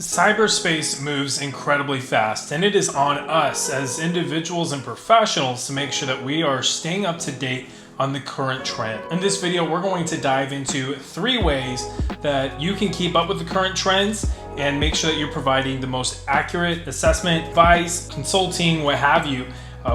Cyberspace moves incredibly fast, and it is on us as individuals and professionals to make sure that we are staying up to date on the current trend. In this video, we're going to dive into 3 ways that you can keep up with the current trends and make sure that you're providing the most accurate assessment, advice, consulting, what have you,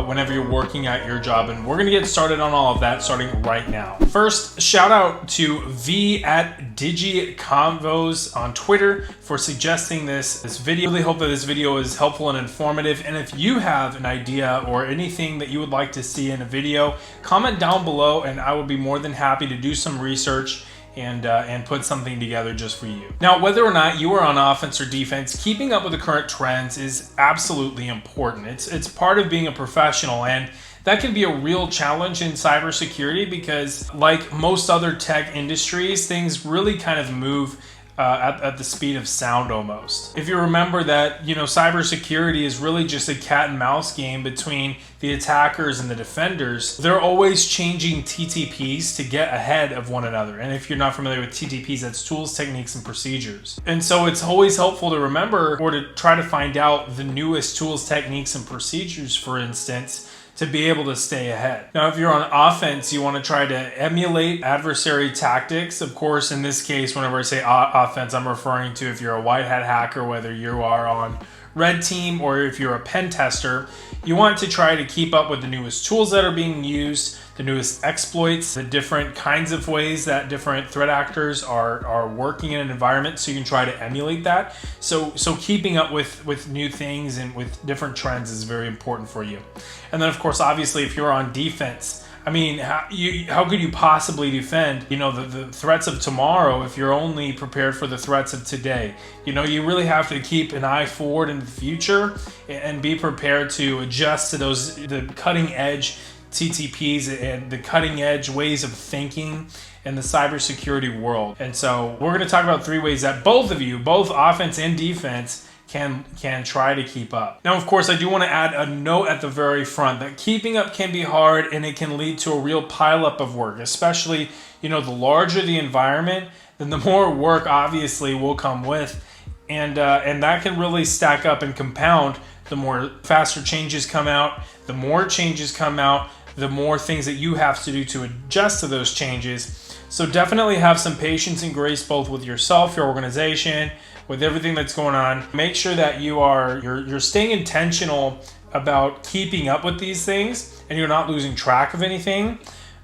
whenever you're working at your job. And we're gonna get started on all of that starting right now. First, shout out to V at DigiConvos on Twitter for suggesting this video. Really hope that this video is helpful and informative. And if you have an idea or anything that you would like to see in a video, comment down below and I would be more than happy to do some research and put something together just for you. Now, whether or not you are on offense or defense, keeping up with the current trends is absolutely important. It's part of being a professional, and that can be a real challenge in cybersecurity because, like most other tech industries, things really kind of move at the speed of sound almost. If you remember that, cybersecurity is really just a cat and mouse game between the attackers and the defenders. They're always changing TTPs to get ahead of one another. And if you're not familiar with TTPs, that's tools, techniques, and procedures. And so it's always helpful to remember or to try to find out the newest tools, techniques, and procedures, for instance, to be able to stay ahead. Now, if you're on offense, you want to try to emulate adversary tactics. Of course, in this case, whenever I say offense, I'm referring to if you're a white hat hacker, whether you are on red team or if you're a pen tester, you want to try to keep up with the newest tools that are being used, the newest exploits, the different kinds of ways that different threat actors are working in an environment, so you can try to emulate that. So keeping up with new things and with different trends is very important for you. And then, of course, obviously, if you're on defense, I mean, how could you possibly defend, the threats of tomorrow if you're only prepared for the threats of today? You really have to keep an eye forward in the future and be prepared to adjust to the cutting edge TTPs and the cutting edge ways of thinking in the cybersecurity world. And so we're going to talk about 3 ways that both of you, both offense and defense, can try to keep up. Now, of course, I do want to add a note at the very front that keeping up can be hard and it can lead to a real pileup of work, especially, the larger the environment, then the more work obviously will come with. And that can really stack up and compound. The more faster changes come out, the more changes come out, the more things that you have to do to adjust to those changes. So definitely have some patience and grace both with yourself, your organization, with everything that's going on. Make sure that you're staying intentional about keeping up with these things and you're not losing track of anything.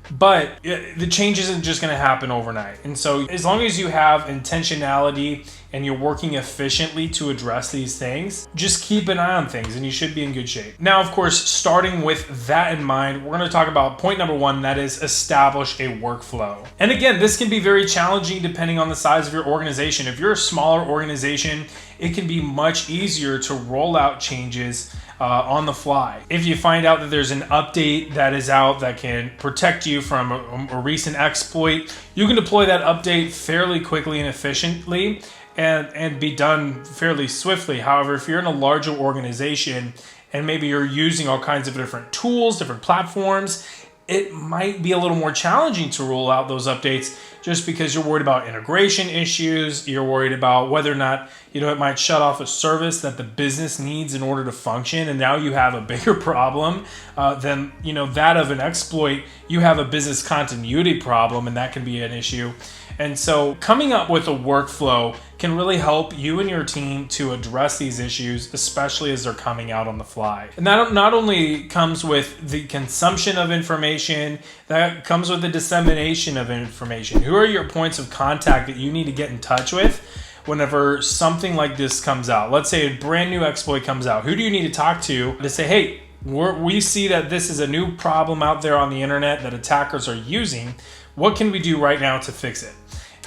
But the change isn't just going to happen overnight. And so as long as you have intentionality and you're working efficiently to address these things, just keep an eye on things and you should be in good shape. Now, of course, starting with that in mind, we're going to talk about point number 1, that is establish a workflow. And again, this can be very challenging depending on the size of your organization. If you're a smaller organization, it can be much easier to roll out changes on the fly. If you find out that there's an update that is out that can protect you from a recent exploit, you can deploy that update fairly quickly and efficiently and be done fairly swiftly. However, if you're in a larger organization and maybe you're using all kinds of different tools, different platforms, it might be a little more challenging to roll out those updates just because you're worried about integration issues, you're worried about whether or not, it might shut off a service that the business needs in order to function, and now you have a bigger problem than, that of an exploit. You have a business continuity problem, and that can be an issue. And so coming up with a workflow can really help you and your team to address these issues, especially as they're coming out on the fly. And that not only comes with the consumption of information, that comes with the dissemination of information. Who are your points of contact that you need to get in touch with whenever something like this comes out? Let's say a brand new exploit comes out. Who do you need to talk to say, hey, we see that this is a new problem out there on the internet that attackers are using. What can we do right now to fix it?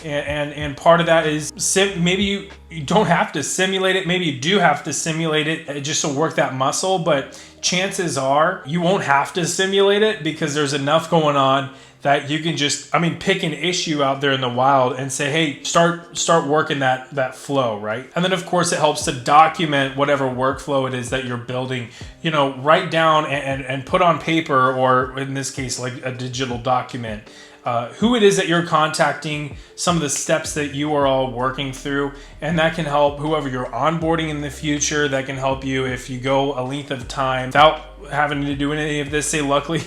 And part of that is maybe you don't have to simulate it. Maybe you do have to simulate it just to work that muscle, but chances are you won't have to simulate it because there's enough going on that you can just, pick an issue out there in the wild and say, hey, start working that flow, right? And then, of course, it helps to document whatever workflow it is that you're building, write down and put on paper, or in this case, like a digital document, who it is that you're contacting, some of the steps that you are all working through, and that can help whoever you're onboarding in the future. That can help you if you go a length of time without having to do any of this. Say, luckily,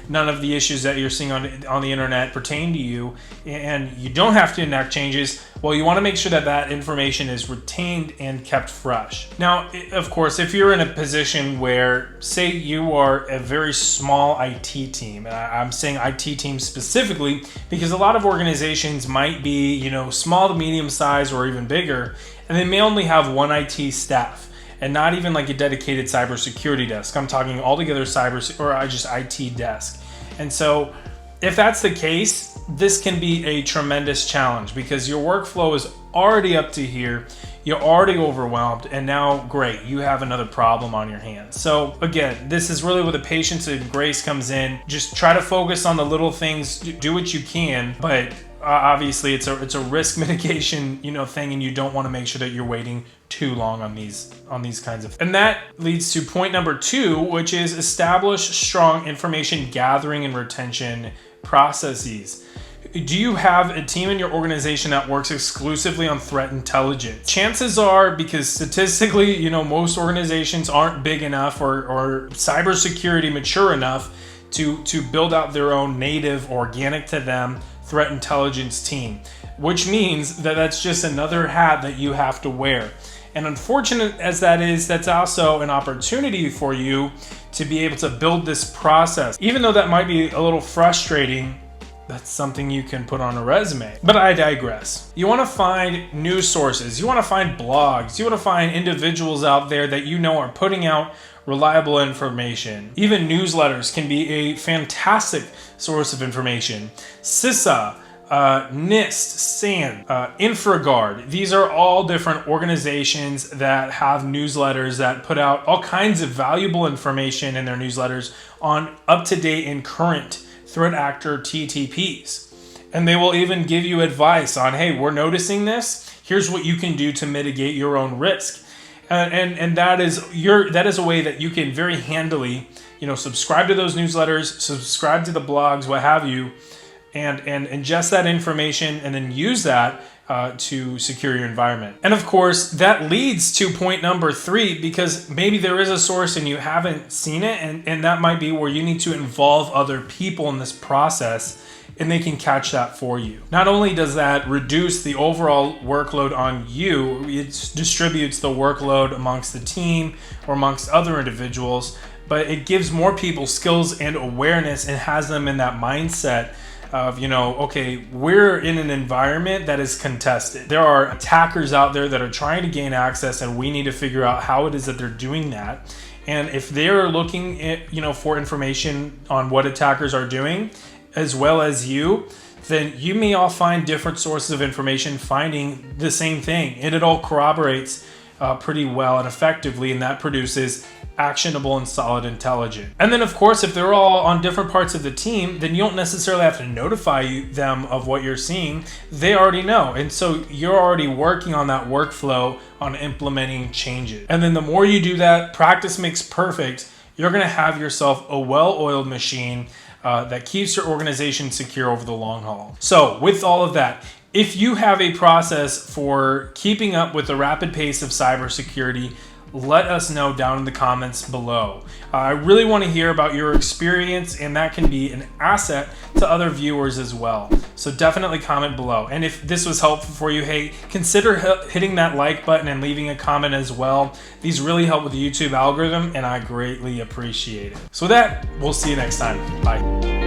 none of the issues that you're seeing on the internet pertain to you, and you don't have to enact changes. Well, you want to make sure that that information is retained and kept fresh. Now, of course, if you're in a position where, say, you are a very small IT team, and I'm saying IT team specifically because a lot of organizations might be, small to medium size or even bigger, and they may only have one IT staff and not even like a dedicated cybersecurity desk. I'm talking altogether just IT desk. And so if that's the case, this can be a tremendous challenge because your workflow is already up to here. You're already overwhelmed, and now, great, you have another problem on your hands. So again, this is really where the patience and grace comes in. Just try to focus on the little things, do what you can, but obviously it's a risk mitigation, thing, and you don't want to make sure that you're waiting too long on these kinds of. And that leads to point number 2, which is establish strong information gathering and retention processes. Do you have a team in your organization that works exclusively on threat intelligence? Chances are, because statistically, most organizations aren't big enough or cybersecurity mature enough to build out their own native, organic to them threat intelligence team, which means that that's just another hat that you have to wear. And unfortunate as that is, that's also an opportunity for you to be able to build this process. Even though that might be a little frustrating, that's something you can put on a resume. But I digress. You want to find news sources. You want to find blogs. You want to find individuals out there that are putting out reliable information. Even newsletters can be a fantastic source of information. CISA, NIST, SAN, InfraGard. These are all different organizations that have newsletters that put out all kinds of valuable information in their newsletters on up-to-date and current threat actor TTPs. And they will even give you advice on, hey, we're noticing this. Here's what you can do to mitigate your own risk. And that is a way that you can very handily, subscribe to those newsletters, subscribe to the blogs, what have you, and ingest that information and then use that to secure your environment. And of course, that leads to point number 3, because maybe there is a source and you haven't seen it, and that might be where you need to involve other people in this process, and they can catch that for you. Not only does that reduce the overall workload on you, it distributes the workload amongst the team or amongst other individuals, but it gives more people skills and awareness and has them in that mindset of, okay, we're in an environment that is contested. There are attackers out there that are trying to gain access, and we need to figure out how it is that they're doing that. And if they're looking at, for information on what attackers are doing, as well as you, then you may all find different sources of information finding the same thing. And it all corroborates pretty well and effectively, and that produces actionable and solid intelligence. And then, of course, if they're all on different parts of the team, then you don't necessarily have to notify them of what you're seeing. They already know. And so you're already working on that workflow on implementing changes. And then the more you do that, practice makes perfect. You're going to have yourself a well-oiled machine that keeps your organization secure over the long haul. So with all of that, if you have a process for keeping up with the rapid pace of cybersecurity, let us know down in the comments below. I really want to hear about your experience, and that can be an asset to other viewers as well. So definitely comment below. And if this was helpful for you, hey, consider hitting that like button and leaving a comment as well. These really help with the YouTube algorithm, and I greatly appreciate it. So with that, we'll see you next time. Bye.